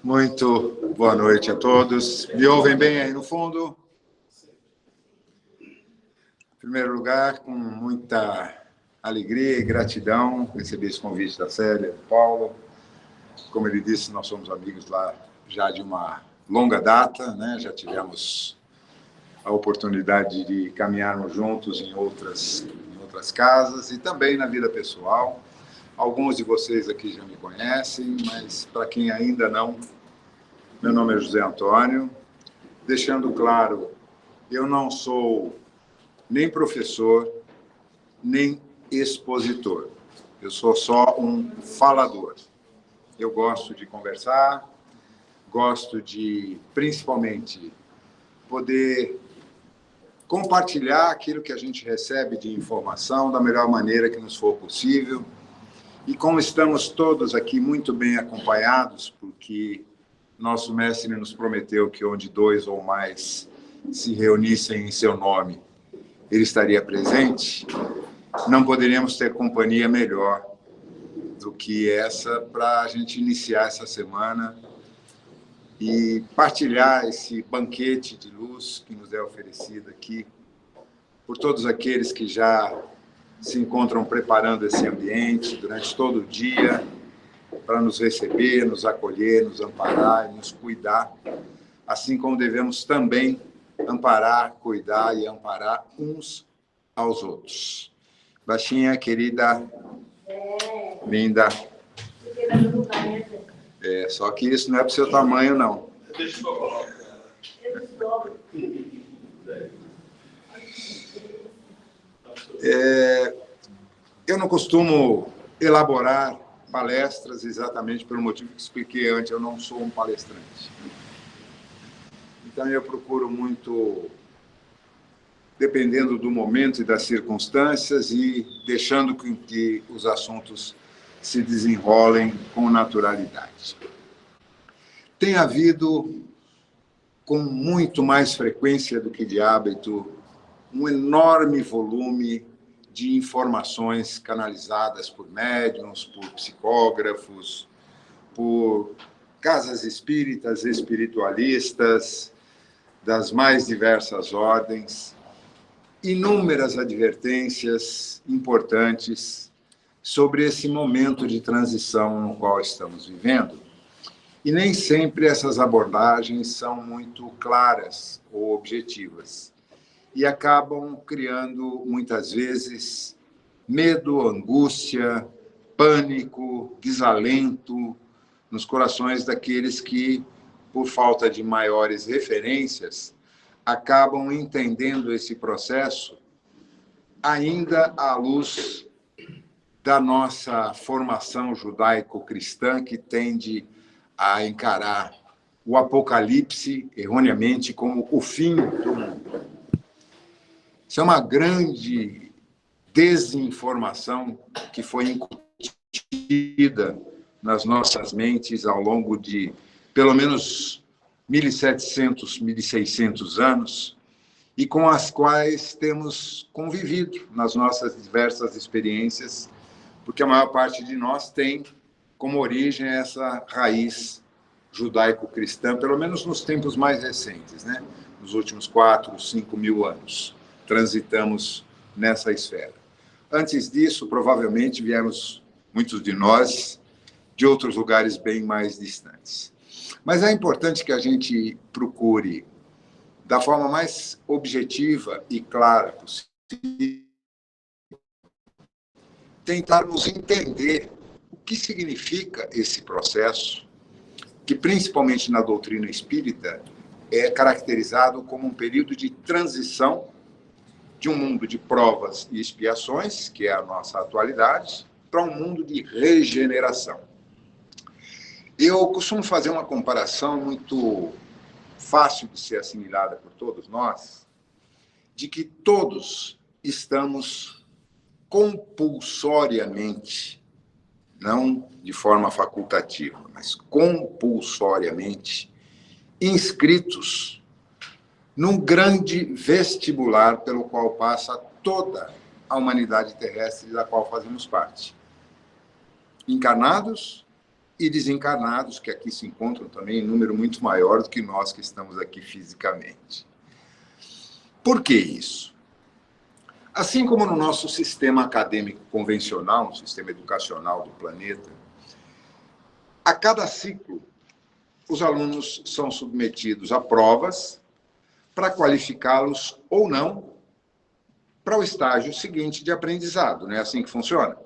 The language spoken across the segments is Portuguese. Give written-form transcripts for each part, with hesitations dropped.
Muito boa noite a todos. Me ouvem bem aí no fundo? Em primeiro lugar, com muita alegria e gratidão, recebi esse convite da Célia, do Paulo. Como ele disse, nós somos amigos lá já de uma longa data, né? Já tivemos a oportunidade de caminharmos juntos em outras casas e também na vida pessoal. Alguns de vocês aqui já me conhecem, mas para quem ainda não, meu nome é José Antônio. Deixando claro, eu não sou nem professor, nem expositor. Eu sou só um falador. Eu gosto de conversar, gosto de, principalmente, poder compartilhar aquilo que a gente recebe de informação da melhor maneira que nos for possível. E como estamos todos aqui muito bem acompanhados, porque nosso mestre nos prometeu que onde 2 ou mais se reunissem em seu nome, ele estaria presente, não poderíamos ter companhia melhor do que essa para a gente iniciar essa semana e partilhar esse banquete de luz que nos é oferecido aqui por todos aqueles que já se encontram preparando esse ambiente durante todo o dia para nos receber, nos acolher, nos amparar e nos cuidar, assim como devemos também amparar, cuidar e amparar uns aos outros. Baixinha, querida, linda. Só que isso não é para o seu tamanho, não. Deixa eu colocar. Eu não costumo elaborar palestras exatamente pelo motivo que expliquei antes, eu não sou um palestrante. Então, eu procuro muito, dependendo do momento e das circunstâncias, e deixando que os assuntos se desenrolem com naturalidade. Tem havido, com muito mais frequência do que de hábito, um enorme volume de informações canalizadas por médiuns, por psicógrafos, por casas espíritas, espiritualistas, das mais diversas ordens, inúmeras advertências importantes sobre esse momento de transição no qual estamos vivendo. E nem sempre essas abordagens são muito claras ou objetivas e acabam criando, muitas vezes, medo, angústia, pânico, desalento nos corações daqueles que, por falta de maiores referências, acabam entendendo esse processo ainda à luz da nossa formação judaico-cristã, que tende a encarar o Apocalipse, erroneamente, como o fim do mundo. Isso é uma grande desinformação que foi incutida nas nossas mentes ao longo de, pelo menos, 1.700, 1.600 anos, e com as quais temos convivido nas nossas diversas experiências, porque a maior parte de nós tem como origem essa raiz judaico-cristã, pelo menos nos tempos mais recentes, né? Nos últimos 4, 5 mil anos, transitamos nessa esfera. Antes disso, provavelmente, viemos, muitos de nós, de outros lugares bem mais distantes. Mas é importante que a gente procure, da forma mais objetiva e clara possível, tentarmos entender o que significa esse processo, que principalmente na doutrina espírita é caracterizado como um período de transição de um mundo de provas e expiações, que é a nossa atualidade, para um mundo de regeneração. Eu costumo fazer uma comparação muito fácil de ser assimilada por todos nós, de que todos estamos compulsoriamente, não de forma facultativa, mas compulsoriamente, inscritos num grande vestibular pelo qual passa toda a humanidade terrestre da qual fazemos parte. Encarnados e desencarnados, que aqui se encontram também em número muito maior do que nós que estamos aqui fisicamente. Por que isso? Assim como no nosso sistema acadêmico convencional, no sistema educacional do planeta, a cada ciclo, os alunos são submetidos a provas para qualificá-los ou não para o estágio seguinte de aprendizado. Não é assim que funciona?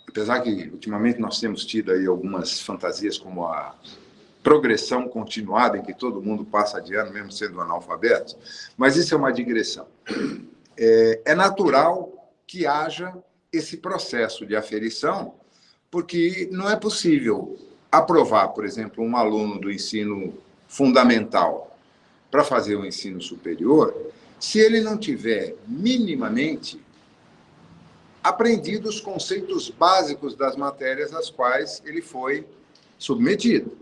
Apesar que, ultimamente, nós temos tido aí algumas fantasias como a progressão continuada, em que todo mundo passa de ano, mesmo sendo analfabeto, mas isso é uma digressão. É natural que haja esse processo de aferição, porque não é possível aprovar, por exemplo, um aluno do ensino fundamental para fazer o ensino superior, se ele não tiver minimamente aprendido os conceitos básicos das matérias às quais ele foi submetido.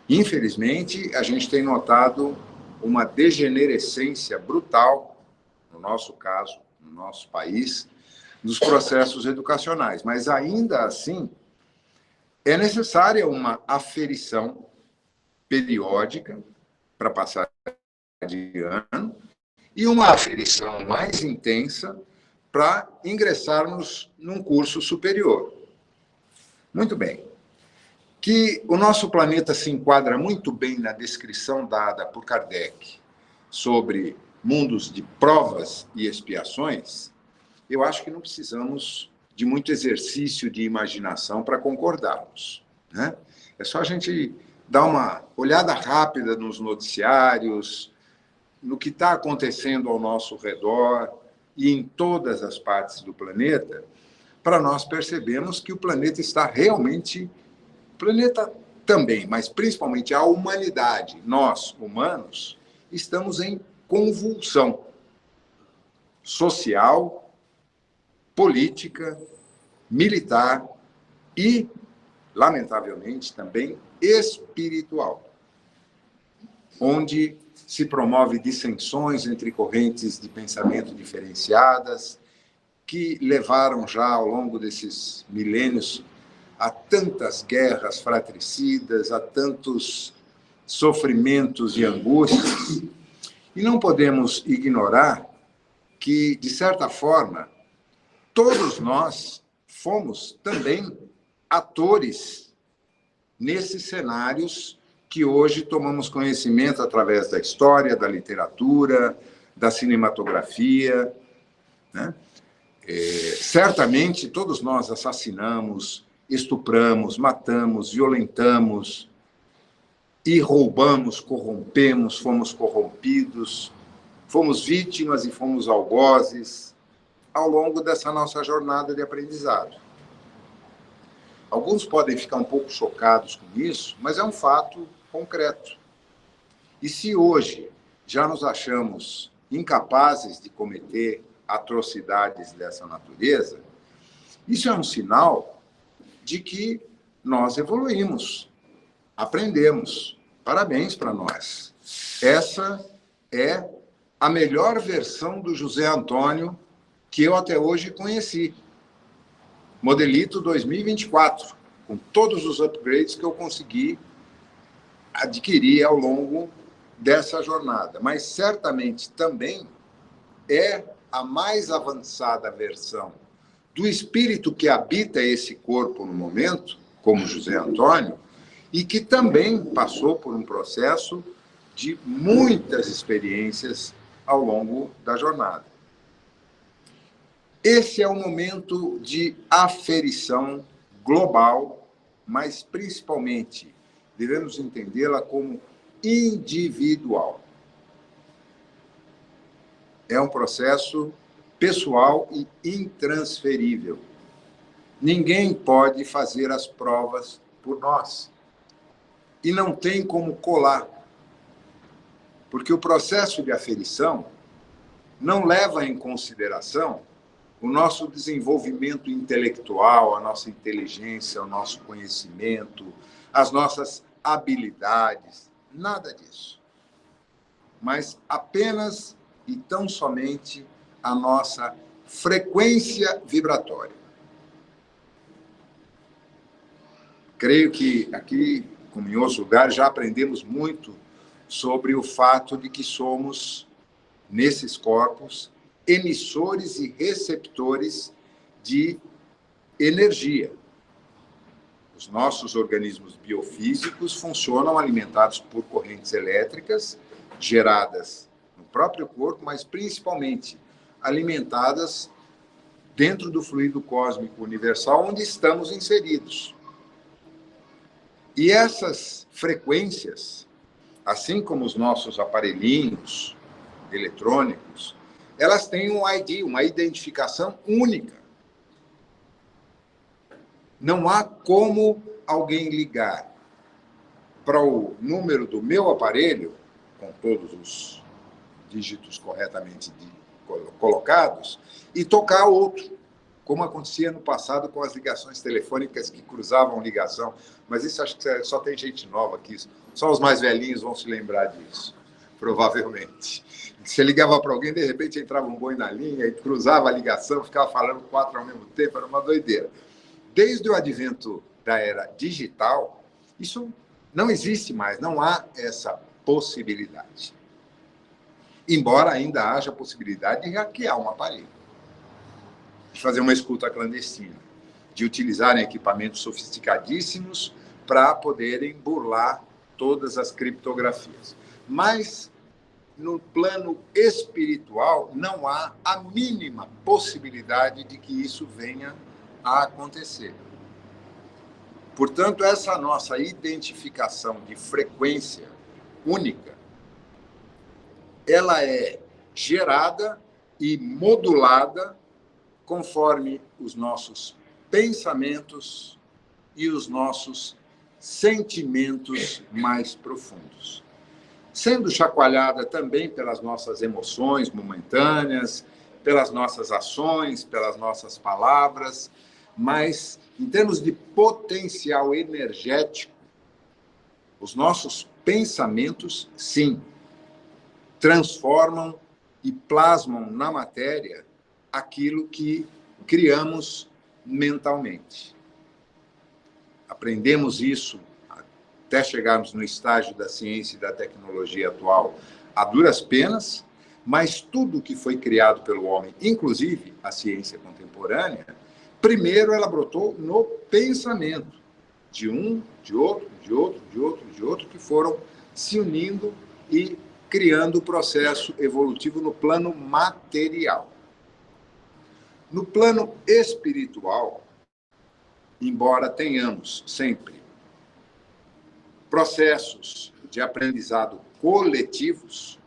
Infelizmente, a gente tem notado uma degenerescência brutal, no nosso caso, no nosso país, dos processos educacionais. Mas, ainda assim, é necessária uma aferição periódica para passar de ano e uma aferição mais intensa para ingressarmos num curso superior. Muito bem. Que o nosso planeta se enquadra muito bem na descrição dada por Kardec sobre mundos de provas e expiações, eu acho que não precisamos de muito exercício de imaginação para concordarmos, né? É só a gente dar uma olhada rápida nos noticiários, no que está acontecendo ao nosso redor e em todas as partes do planeta, para nós percebermos que o planeta está realmente... O planeta também, mas principalmente a humanidade, nós, humanos, estamos em convulsão social, política, militar e, lamentavelmente, também espiritual, onde se promove dissensões entre correntes de pensamento diferenciadas, que levaram já, ao longo desses milênios, a tantas guerras fratricidas, a tantos sofrimentos e angústias. E não podemos ignorar que, de certa forma, todos nós fomos também atores nesses cenários que hoje tomamos conhecimento através da história, da literatura, da cinematografia, né? Certamente, todos nós assassinamos, estupramos, matamos, violentamos e roubamos, corrompemos, fomos corrompidos, fomos vítimas e fomos algozes ao longo dessa nossa jornada de aprendizado. Alguns podem ficar um pouco chocados com isso, mas é um fato concreto. E se hoje já nos achamos incapazes de cometer atrocidades dessa natureza, isso é um sinal de que nós evoluímos, aprendemos. Parabéns para nós. Essa é a melhor versão do José Antônio que eu até hoje conheci. Modelito 2024, com todos os upgrades que eu consegui adquirir ao longo dessa jornada. Mas certamente também é a mais avançada versão do espírito que habita esse corpo no momento, como José Antônio, e que também passou por um processo de muitas experiências ao longo da jornada. Esse é o momento de aferição global, mas principalmente devemos entendê-la como individual. É um processo pessoal e intransferível. Ninguém pode fazer as provas por nós. E não tem como colar. Porque o processo de aferição não leva em consideração o nosso desenvolvimento intelectual, a nossa inteligência, o nosso conhecimento, as nossas habilidades, nada disso. Mas apenas e tão somente a nossa frequência vibratória. creio que aqui, como em outros lugares, já aprendemos muito sobre o fato de que somos, nesses corpos, emissores e receptores de energia. Os nossos organismos biofísicos funcionam alimentados por correntes elétricas geradas no próprio corpo, mas principalmente alimentadas dentro do fluido cósmico universal onde estamos inseridos. E essas frequências, assim como os nossos aparelhinhos eletrônicos, elas têm um ID, uma identificação única. Não há como alguém ligar para o número do meu aparelho, com todos os dígitos corretamente colocados, e tocar outro, como acontecia no passado com as ligações telefônicas que cruzavam ligação. Mas isso acho que só tem gente nova aqui, só os mais velhinhos vão se lembrar disso, provavelmente. Você ligava para alguém, de repente entrava um boi na linha e cruzava a ligação, ficava falando 4 ao mesmo tempo, era uma doideira. Desde o advento da era digital, isso não existe mais, não há essa possibilidade. Embora ainda haja a possibilidade de hackear um aparelho, de fazer uma escuta clandestina, de utilizarem equipamentos sofisticadíssimos para poderem burlar todas as criptografias. Mas, no plano espiritual, não há a mínima possibilidade de que isso venha a acontecer. Portanto, essa nossa identificação de frequência única, ela é gerada e modulada conforme os nossos pensamentos e os nossos sentimentos mais profundos, sendo chacoalhada também pelas nossas emoções momentâneas, pelas nossas ações, pelas nossas palavras, mas, em termos de potencial energético, os nossos pensamentos, sim, transformam e plasmam na matéria aquilo que criamos mentalmente. Aprendemos isso até chegarmos no estágio da ciência e da tecnologia atual a duras penas, mas tudo que foi criado pelo homem, inclusive a ciência contemporânea, primeiro ela brotou no pensamento de um, de outro, de outro, de outro, de outro, que foram se unindo e criando o processo evolutivo no plano material. No plano espiritual, embora tenhamos sempre processos de aprendizado coletivos,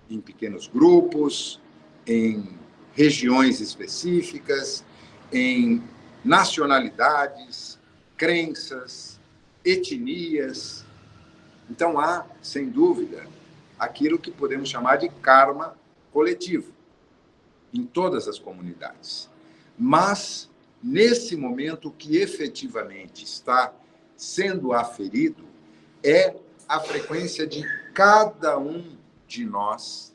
em pequenos grupos, em regiões específicas, em nacionalidades, crenças, etnias. Então, há, sem dúvida, aquilo que podemos chamar de karma coletivo, em todas as comunidades. Mas, nesse momento, o que efetivamente está sendo aferido é a frequência de cada um de nós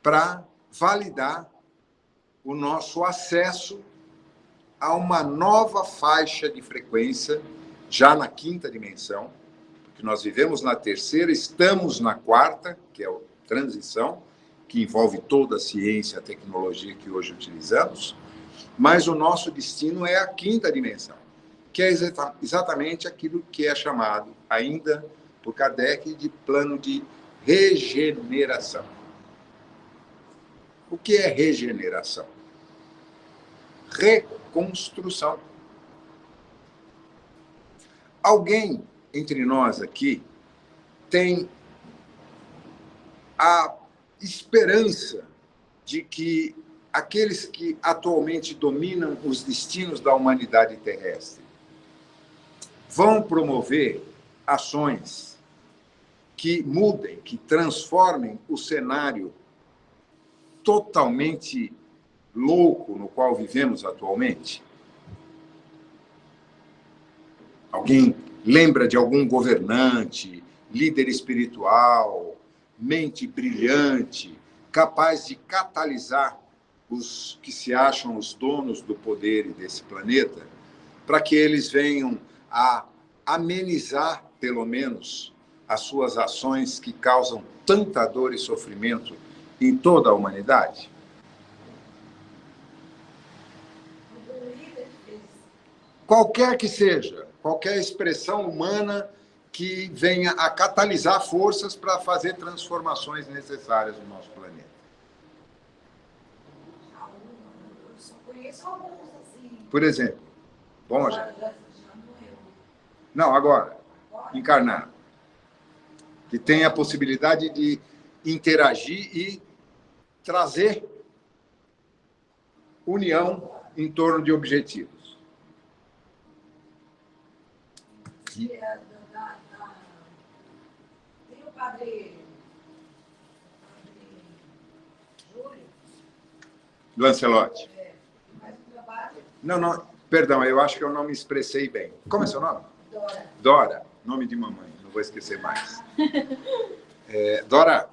para validar o nosso acesso a uma nova faixa de frequência, já na 5ª dimensão, porque nós vivemos na 3ª, estamos na 4ª, que é a transição, que envolve toda a ciência e a tecnologia que hoje utilizamos, mas o nosso destino é a 5ª dimensão, que é exatamente aquilo que é chamado, ainda por Kardec, de plano de regeneração. O que é regeneração? Reconstrução. Alguém entre nós aqui tem a esperança de que aqueles que atualmente dominam os destinos da humanidade terrestre vão promover ações que mudem, que transformem o cenário totalmente louco no qual vivemos atualmente? Alguém lembra de algum governante, líder espiritual, mente brilhante, capaz de catalisar os que se acham os donos do poder desse planeta para que eles venham a amenizar, pelo menos, as suas ações que causam tanta dor e sofrimento em toda a humanidade? Qualquer que seja, qualquer expressão humana que venha a catalisar forças para fazer transformações necessárias no nosso planeta. Eu só conheço alguns, assim. Por exemplo, bom, gente. Não, agora, encarnar. Que tem a possibilidade de interagir e trazer união em torno de objetivos. Tem o padre Júlio. Lancelotti. Faz um trabalho. Não, perdão, eu acho que eu não me expressei bem. Como é seu nome? Dora. Dora, nome de mamãe, não vou esquecer mais. Dora,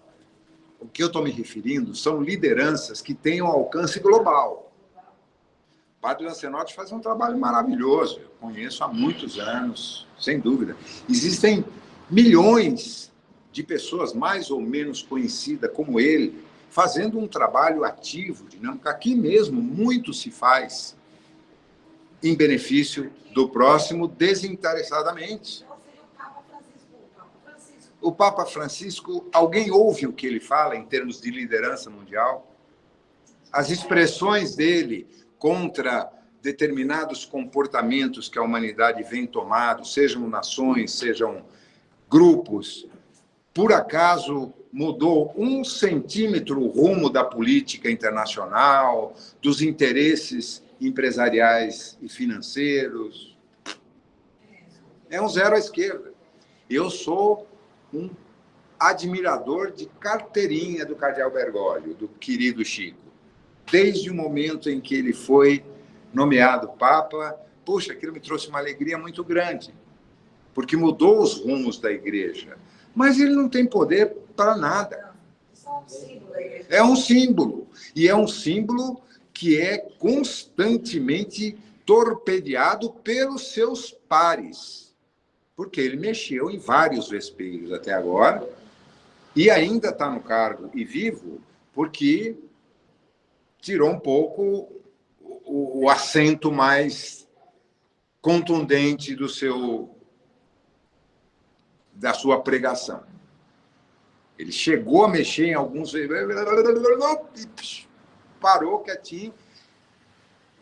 o que eu estou me referindo são lideranças que têm um alcance global. O padre Lancelotti faz um trabalho maravilhoso, eu conheço há muitos anos, sem dúvida. Existem milhões de pessoas mais ou menos conhecidas como ele, fazendo um trabalho ativo, dinâmico. Aqui mesmo, muito se faz em benefício do próximo desinteressadamente. Então seria o Papa Francisco. O Papa Francisco, alguém ouve o que ele fala em termos de liderança mundial? As expressões dele contra determinados comportamentos que a humanidade vem tomando, sejam nações, sejam grupos, por acaso mudou 1 centímetro o rumo da política internacional, dos interesses empresariais e financeiros? É um zero à esquerda. Eu sou um admirador de carteirinha do cardeal Bergoglio, do querido Chico. Desde o momento em que ele foi nomeado Papa, puxa, aquilo me trouxe uma alegria muito grande, porque mudou os rumos da igreja. Mas ele não tem poder para nada. Só um símbolo da igreja. É um símbolo. E é um símbolo que é constantemente torpedeado pelos seus pares, porque ele mexeu em vários vespeiros até agora e ainda está no cargo e vivo porque tirou um pouco o acento mais contundente da sua pregação. Ele chegou a mexer em alguns... Parou quietinho.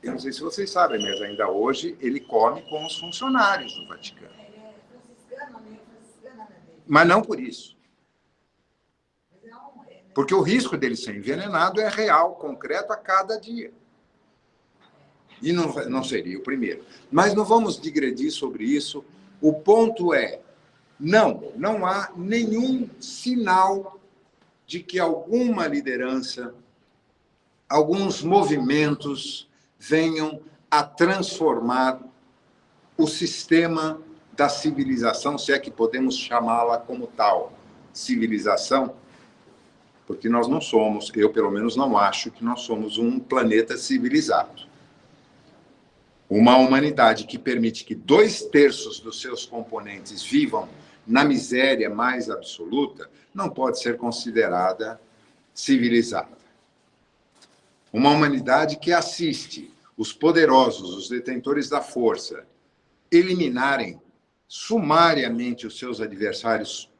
Eu não sei se vocês sabem, mas ainda hoje ele come com os funcionários do Vaticano. Ele é franciscano, né? Franciscana, né? Mas não por isso. Mas não, Porque o risco dele ser envenenado é real, concreto, a cada dia. E não seria o primeiro. Mas não vamos digredir sobre isso. O ponto é, não há nenhum sinal de que alguma liderança, alguns movimentos venham a transformar o sistema da civilização, se é que podemos chamá-la como tal, civilização, porque nós não somos, eu pelo menos não acho que nós somos um planeta civilizado. Uma humanidade que permite que 2/3 dos seus componentes vivam na miséria mais absoluta, não pode ser considerada civilizada. Uma humanidade que assiste os poderosos, os detentores da força, eliminarem sumariamente os seus adversários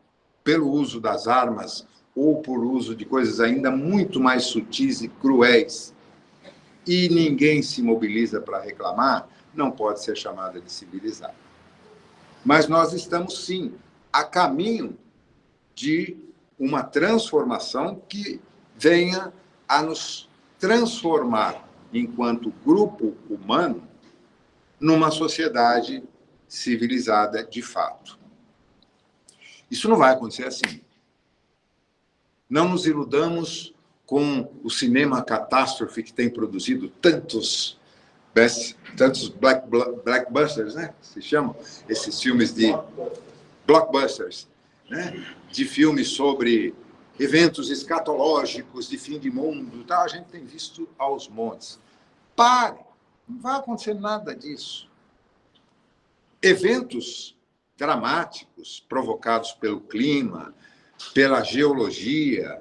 pelo uso das armas ou por uso de coisas ainda muito mais sutis e cruéis, e ninguém se mobiliza para reclamar, não pode ser chamada de civilizada. Mas nós estamos, sim, a caminho de uma transformação que venha a nos transformar, enquanto grupo humano, numa sociedade civilizada de fato. Isso não vai acontecer assim. Não nos iludamos com o cinema catástrofe que tem produzido tantos blackbusters, né? Se chamam esses filmes de blockbusters, né? De filmes sobre eventos escatológicos de fim de mundo, tá? A gente tem visto aos montes. Pare, não vai acontecer nada disso. Eventos dramáticos provocados pelo clima, pela geologia,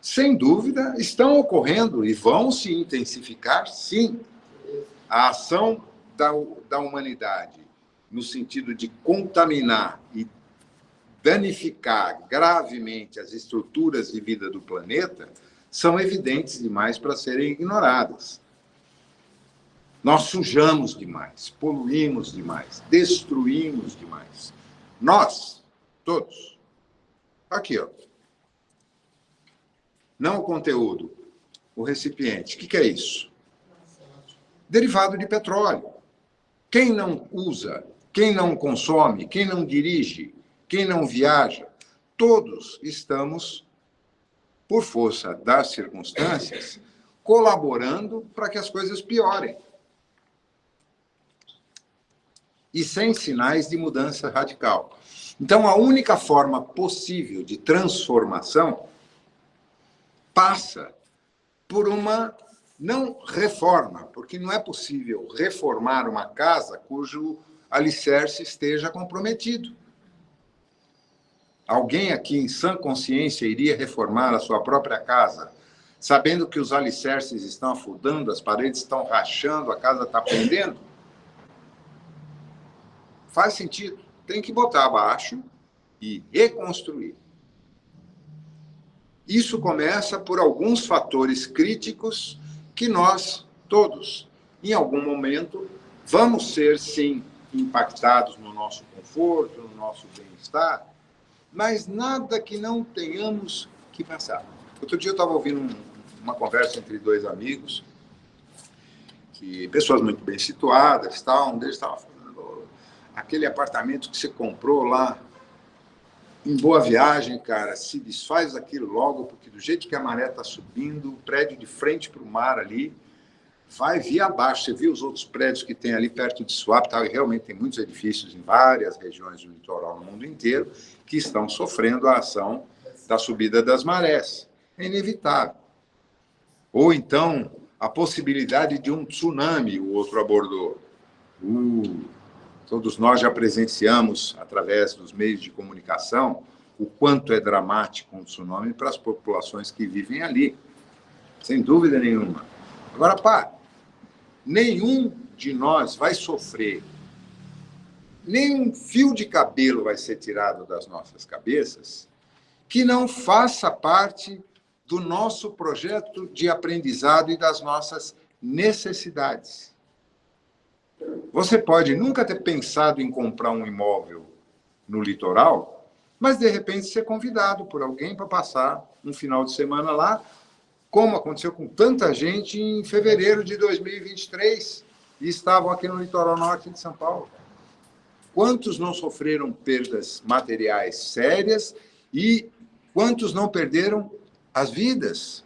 sem dúvida, estão ocorrendo e vão se intensificar, sim. A ação da humanidade, no sentido de contaminar e danificar gravemente as estruturas de vida do planeta, são evidentes demais para serem ignoradas. Nós sujamos demais, poluímos demais, destruímos demais. Nós, todos. Aqui, ó. Não o conteúdo, o recipiente. O que é isso? Derivado de petróleo. Quem não usa, quem não consome, quem não dirige, quem não viaja, todos estamos, por força das circunstâncias, colaborando para que as coisas piorem. E sem sinais de mudança radical. Então, a única forma possível de transformação passa por uma, não reforma, porque não é possível reformar uma casa cujo alicerce esteja comprometido. Alguém aqui em sã consciência iria reformar a sua própria casa, sabendo que os alicerces estão afundando, as paredes estão rachando, a casa está pendendo? Faz sentido. Tem que botar abaixo e reconstruir. Isso começa por alguns fatores críticos que nós, todos, em algum momento, vamos ser, sim, impactados no nosso conforto, no nosso bem-estar, mas nada que não tenhamos que passar. Outro dia eu estava ouvindo uma conversa entre dois amigos, pessoas muito bem situadas, tal, um deles estava falando, aquele apartamento que você comprou lá em Boa Viagem, cara, se desfaz aquilo logo, porque do jeito que a maré está subindo, o prédio de frente para o mar ali vai vir abaixo. Você viu os outros prédios que tem ali perto de Suape, tal, e realmente tem muitos edifícios em várias regiões do litoral no mundo inteiro que estão sofrendo a ação da subida das marés. É inevitável. Ou então, a possibilidade de um tsunami, o outro abordou. Todos nós já presenciamos, através dos meios de comunicação, o quanto é dramático um tsunami para as populações que vivem ali. Sem dúvida nenhuma. Agora, nenhum de nós vai sofrer, nem um fio de cabelo vai ser tirado das nossas cabeças que não faça parte do nosso projeto de aprendizado e das nossas necessidades. Você pode nunca ter pensado em comprar um imóvel no litoral, mas, de repente, ser convidado por alguém para passar um final de semana lá, como aconteceu com tanta gente em fevereiro de 2023, e estavam aqui no litoral norte de São Paulo. Quantos não sofreram perdas materiais sérias e quantos não perderam as vidas?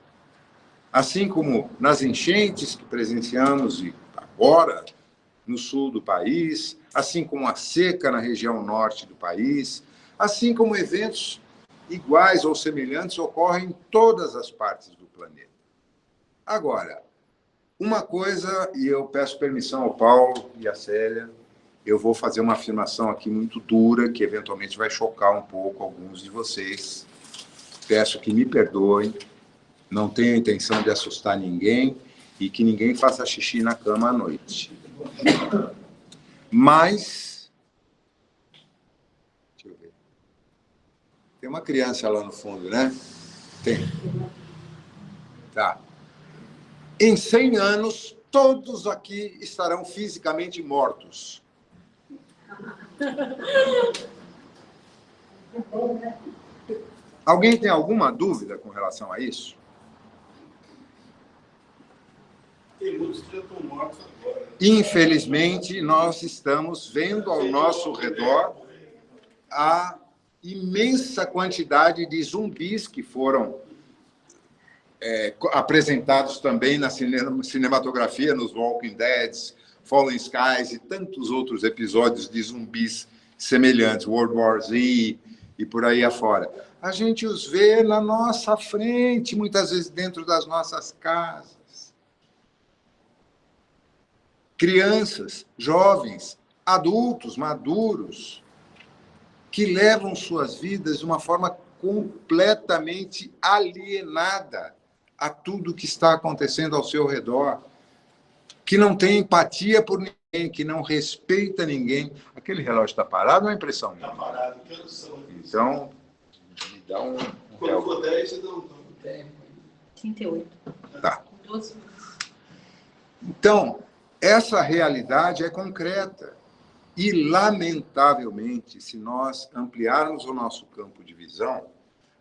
Assim como nas enchentes que presenciamos e agora no sul do país, assim como a seca na região norte do país, assim como eventos iguais ou semelhantes ocorrem em todas as partes do planeta. Agora, uma coisa, e eu peço permissão ao Paulo e à Célia, eu vou fazer uma afirmação aqui muito dura, que eventualmente vai chocar um pouco alguns de vocês. Peço que me perdoem, não tenho a intenção de assustar ninguém e que ninguém faça xixi na cama à noite. Mas, deixa eu ver. Tem uma criança lá no fundo, né? Tem. Tá. Em 100 anos, todos aqui estarão fisicamente mortos. Alguém tem alguma dúvida com relação a isso? Tem muitos que já estão mortos agora. Infelizmente, nós estamos vendo ao nosso redor a imensa quantidade de zumbis que foram apresentados também na cinematografia, nos Walking Dead, Fallen Skies e tantos outros episódios de zumbis semelhantes, World War Z e por aí afora. A gente os vê na nossa frente, muitas vezes dentro das nossas casas. Crianças, jovens, adultos, maduros, que levam suas vidas de uma forma completamente alienada a tudo que está acontecendo ao seu redor, que não tem empatia por ninguém, que não respeita ninguém. Aquele relógio está parado ou é impressão minha? Está parado, que horas são? Então, me dá um... Quando for 10, você dá um 38. Tá. 12 minutos. Então, essa realidade é concreta. E, lamentavelmente, se nós ampliarmos o nosso campo de visão,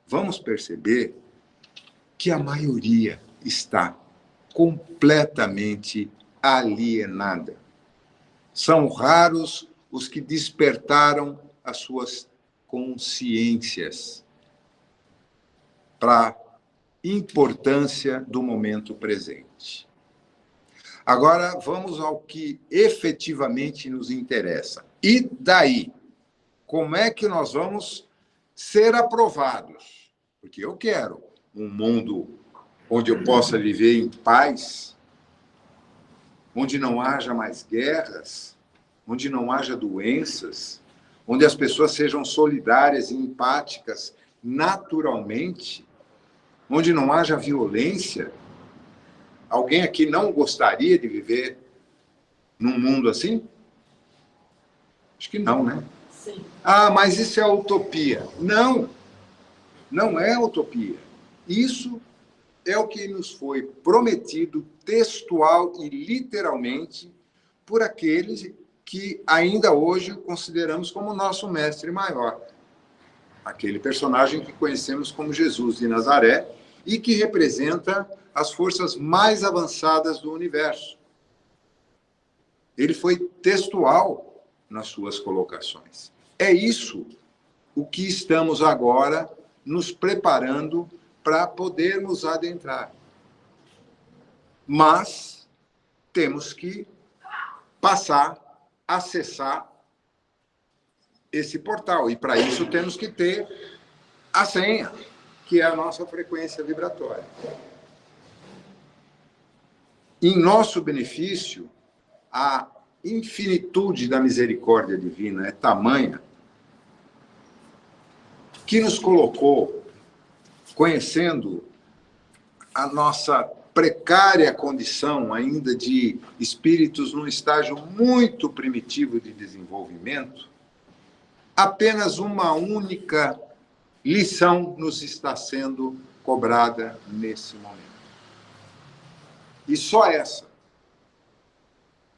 vamos perceber que a maioria está completamente alienada. São raros os que despertaram as suas consciências para a importância do momento presente. Agora, vamos ao que efetivamente nos interessa. E daí? Como é que nós vamos ser aprovados? Porque eu quero um mundo onde eu possa viver em paz, onde não haja mais guerras, onde não haja doenças, onde as pessoas sejam solidárias e empáticas naturalmente, onde não haja violência. Alguém aqui não gostaria de viver num mundo assim? Acho que não, né? Sim. Ah, mas isso é utopia. Não, não é utopia. Isso é o que nos foi prometido textual e literalmente por aqueles que ainda hoje consideramos como nosso mestre maior. Aquele personagem que conhecemos como Jesus de Nazaré e que representa as forças mais avançadas do universo. Ele foi textual nas suas colocações. É isso o que estamos agora nos preparando para podermos adentrar. Mas temos que passar, acessar esse portal. E para isso temos que ter a senha, que é a nossa frequência vibratória. Em nosso benefício, a infinitude da misericórdia divina é tamanha que nos colocou, conhecendo a nossa precária condição ainda de espíritos num estágio muito primitivo de desenvolvimento, apenas uma única lição nos está sendo cobrada nesse momento. E só essa.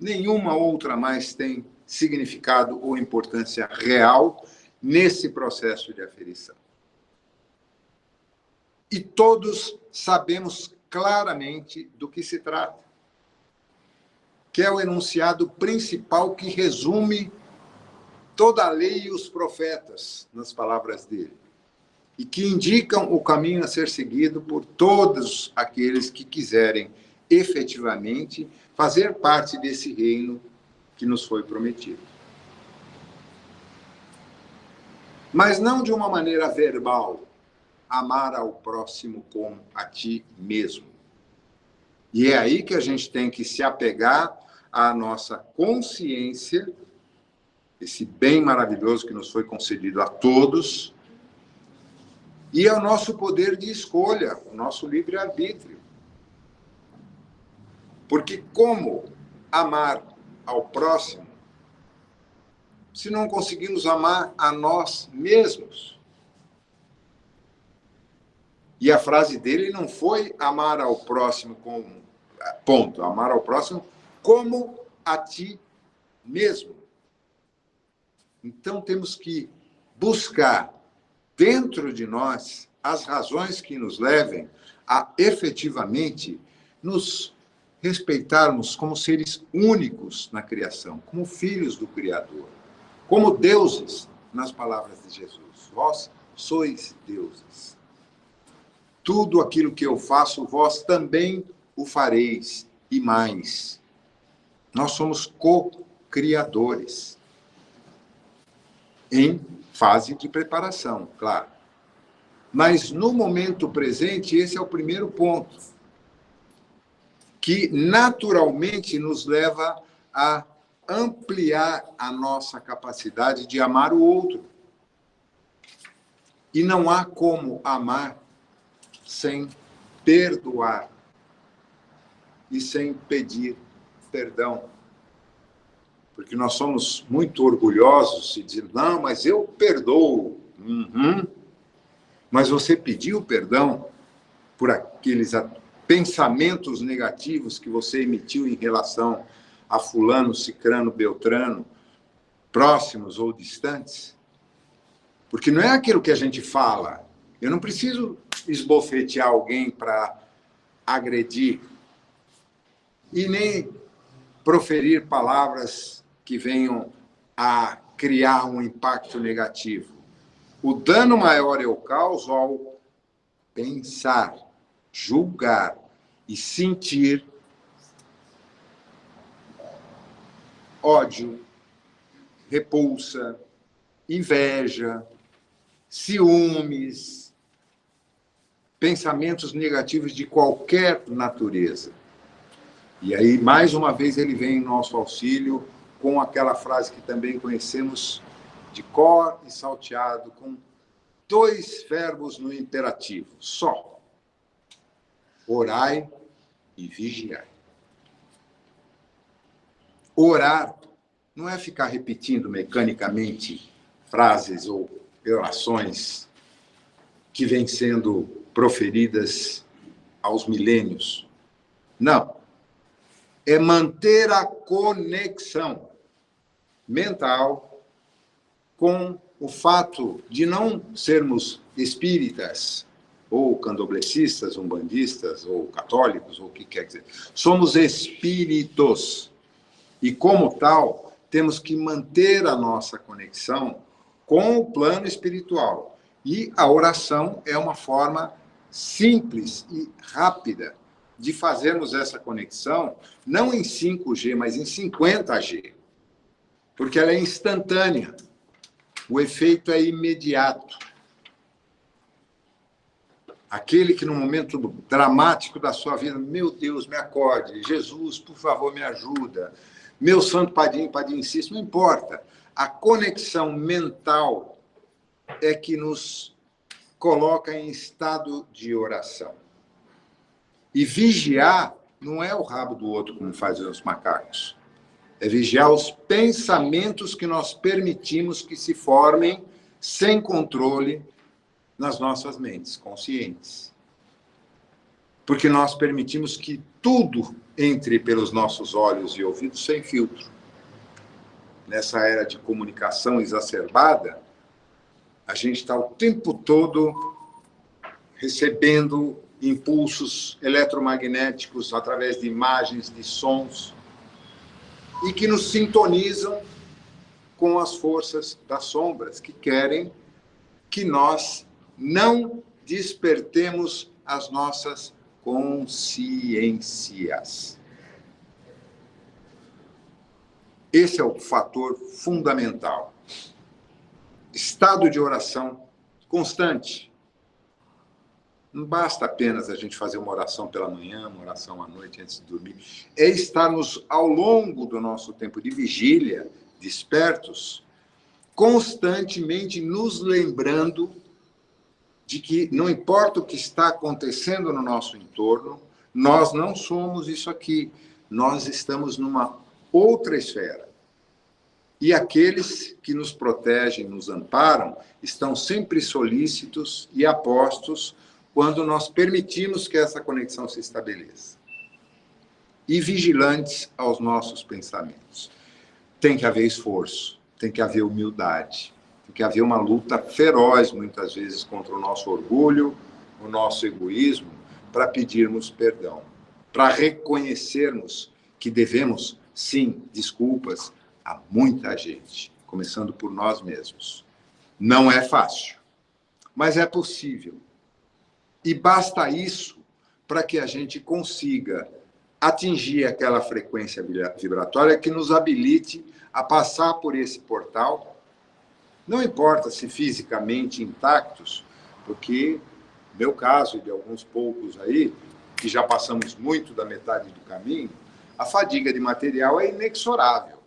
Nenhuma outra mais tem significado ou importância real nesse processo de aferição. E todos sabemos claramente do que se trata, que é o enunciado principal que resume toda a lei e os profetas nas palavras dele, e que indicam o caminho a ser seguido por todos aqueles que quiserem efetivamente fazer parte desse reino que nos foi prometido. Mas não de uma maneira verbal, amar ao próximo como a ti mesmo. E é aí que a gente tem que se apegar à nossa consciência, esse bem maravilhoso que nos foi concedido a todos, e ao nosso poder de escolha, o nosso livre-arbítrio. Porque como amar ao próximo se não conseguimos amar a nós mesmos? E a frase dele não foi amar ao próximo como... Ponto. Amar ao próximo como a ti mesmo. Então temos que buscar dentro de nós as razões que nos levem a efetivamente nos respeitarmos como seres únicos na criação, como filhos do Criador, como deuses, nas palavras de Jesus. Vós sois deuses. Tudo aquilo que eu faço, vós também o fareis, e mais. Nós somos co-criadores, em fase de preparação, claro. Mas no momento presente, esse é o primeiro ponto, que naturalmente nos leva a ampliar a nossa capacidade de amar o outro. E não há como amar sem perdoar e sem pedir perdão. Porque nós somos muito orgulhosos e dizemos, não, mas eu perdoo. Uhum. Mas você pediu perdão por aqueles pensamentos negativos que você emitiu em relação a fulano, cicrano, beltrano, próximos ou distantes? Porque não é aquilo que a gente fala. Eu não preciso esbofetear alguém para agredir e nem proferir palavras que venham a criar um impacto negativo. O dano maior eu causo ao pensar, julgar e sentir ódio, repulsa, inveja, ciúmes, pensamentos negativos de qualquer natureza. E aí, mais uma vez, ele vem em nosso auxílio com aquela frase que também conhecemos de cor e salteado, com 2 verbos no imperativo, só. Orai e vigiai. Orar não é ficar repetindo mecanicamente frases ou orações que vêm sendo proferidas aos milênios. Não. É manter a conexão mental com o fato de não sermos espíritas, ou candoblecistas, umbandistas, ou católicos, ou o que quer dizer. Somos espíritos. E, como tal, temos que manter a nossa conexão com o plano espiritual. E a oração é uma forma simples e rápida de fazermos essa conexão, não em 5G, mas em 50G. Porque ela é instantânea. O efeito é imediato. Aquele que no momento dramático da sua vida, meu Deus, me acorde, Jesus, por favor, me ajuda, meu santo padrinho, padrinho insisto, não importa. A conexão mental é que nos coloca em estado de oração. E vigiar não é o rabo do outro, como fazem os macacos. É vigiar os pensamentos que nós permitimos que se formem sem controle nas nossas mentes conscientes. Porque nós permitimos que tudo entre pelos nossos olhos e ouvidos sem filtro. Nessa era de comunicação exacerbada, a gente está o tempo todo recebendo impulsos eletromagnéticos através de imagens, de sons, e que nos sintonizam com as forças das sombras, que querem que nós não despertemos as nossas consciências. Esse é o fator fundamental. Estado de oração constante. Não basta apenas a gente fazer uma oração pela manhã, uma oração à noite antes de dormir. É estarmos ao longo do nosso tempo de vigília, despertos, constantemente nos lembrando de que não importa o que está acontecendo no nosso entorno, nós não somos isso aqui. Nós estamos numa outra esfera. E aqueles que nos protegem, nos amparam, estão sempre solícitos e apostos quando nós permitimos que essa conexão se estabeleça. E vigilantes aos nossos pensamentos. Tem que haver esforço, tem que haver humildade, tem que haver uma luta feroz, muitas vezes, contra o nosso orgulho, o nosso egoísmo, para pedirmos perdão, para reconhecermos que devemos, sim, desculpas a muita gente, começando por nós mesmos. Não é fácil, mas é possível. E basta isso para que a gente consiga atingir aquela frequência vibratória que nos habilite a passar por esse portal, não importa se fisicamente intactos, porque, no meu caso e de alguns poucos aí, que já passamos muito da metade do caminho, a fadiga de material é inexorável.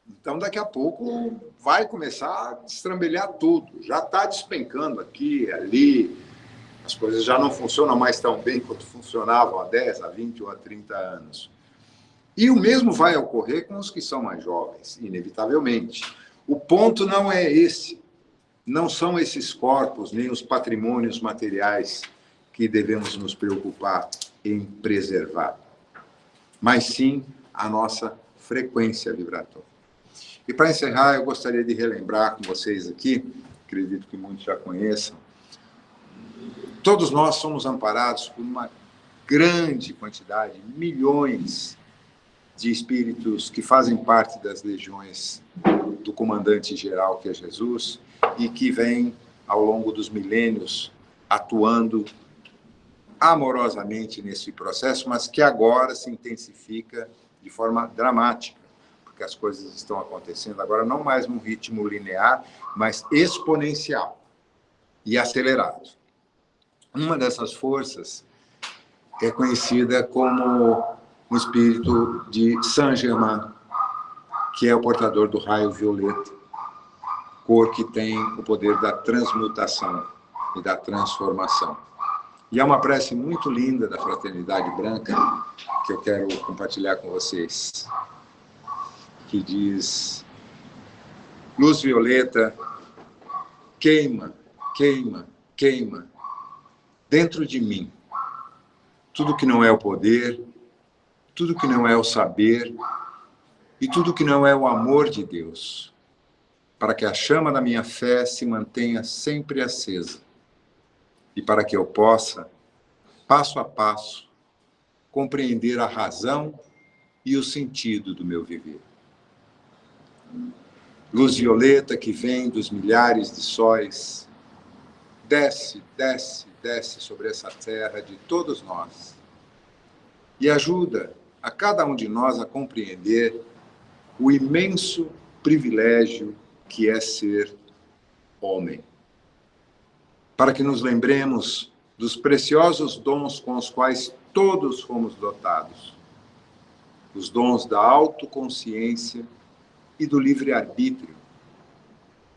Então, daqui a pouco vai começar a destrambelhar tudo. Já está despencando aqui, ali. As coisas já não funcionam mais tão bem quanto funcionavam há 10, há 20 ou há 30 anos. E o mesmo vai ocorrer com os que são mais jovens, inevitavelmente. O ponto não é esse. Não são esses corpos, nem os patrimônios materiais que devemos nos preocupar em preservar, mas sim a nossa frequência vibratória. E para encerrar, eu gostaria de relembrar com vocês aqui, acredito que muitos já conheçam, todos nós somos amparados por uma grande quantidade, milhões de espíritos que fazem parte das legiões do comandante-geral, que é Jesus, e que vem, ao longo dos milênios, atuando amorosamente nesse processo, mas que agora se intensifica de forma dramática, porque as coisas estão acontecendo agora não mais num ritmo linear, mas exponencial e acelerado. Uma dessas forças é conhecida como o espírito de Saint-Germain, que é o portador do raio violeta, cor que tem o poder da transmutação e da transformação. E é uma prece muito linda da Fraternidade Branca, que eu quero compartilhar com vocês, que diz: luz violeta, queima, queima, queima, dentro de mim, tudo que não é o poder, tudo que não é o saber e tudo que não é o amor de Deus, para que a chama da minha fé se mantenha sempre acesa e para que eu possa, passo a passo, compreender a razão e o sentido do meu viver. Luz violeta que vem dos milhares de sóis, desce, desce, desce sobre essa terra de todos nós e ajuda a cada um de nós a compreender o imenso privilégio que é ser homem. Para que nos lembremos dos preciosos dons com os quais todos fomos dotados. Os dons da autoconsciência e do livre-arbítrio,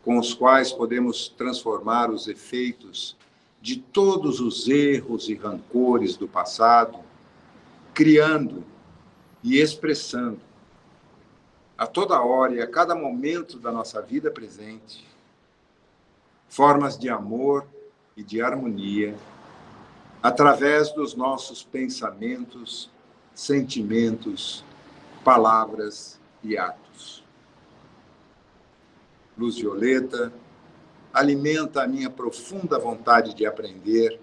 com os quais podemos transformar os efeitos de todos os erros e rancores do passado, criando e expressando a toda hora e a cada momento da nossa vida presente formas de amor e de harmonia através dos nossos pensamentos, sentimentos, palavras e atos. Luz violeta alimenta a minha profunda vontade de aprender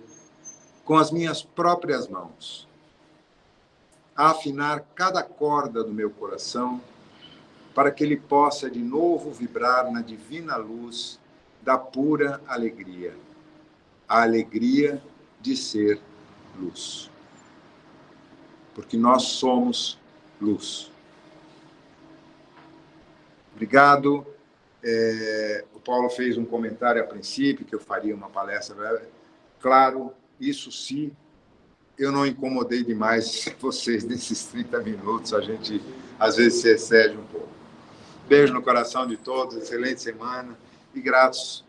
com as minhas próprias mãos, a afinar cada corda do meu coração para que ele possa de novo vibrar na divina luz da pura alegria, a alegria de ser luz. Porque nós somos luz. Obrigado. O Paulo fez um comentário a princípio, que eu faria uma palestra breve. Claro, isso sim, eu não incomodei demais vocês nesses 30 minutos, a gente às vezes se excede um pouco. Beijo no coração de todos, excelente semana e gratos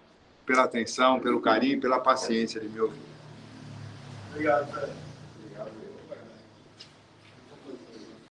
pela atenção, pelo carinho e pela paciência de me ouvir. Obrigado, Fred.